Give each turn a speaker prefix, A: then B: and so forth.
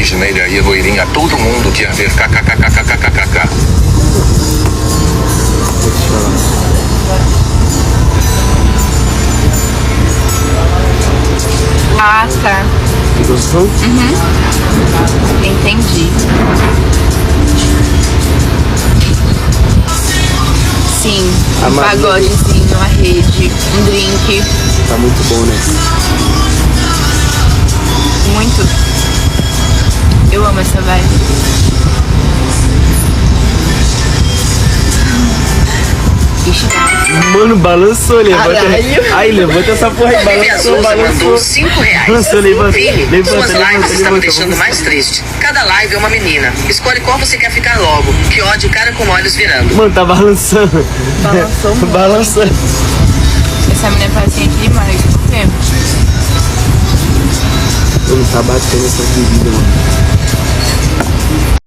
A: indígena, ele aí, loirinha, todo mundo quer ver kkkkkkk.
B: Vou te falar.
C: Ah, tá.
B: Gostou?
C: Entendi. Sim,
B: A
C: um
B: Maria-
C: pagodezinho, uma rede, um drink.
B: Tá muito bom, né?
C: Muito. Eu amo essa vibe. Ixi,
B: Mano, balançou, levanta.
C: Caralho.
B: Aí, levanta essa porra aí, balançou, balançou.
D: R$5.
B: Balançou, levanta,
D: Vini,
B: levanta,
D: suas lives
B: levanta,
D: estão me
B: levanta,
D: deixando
B: vamos.
D: mais triste. Cada live é uma menina. Escolhe qual você quer ficar logo. Que ódio, cara com olhos virando.
B: Mano, tá balançando.
C: Balançou muito.
B: Balançando.
C: essa mulher é paciente demais. Por quê?
B: Mano, tá batendo essa bebida, mano.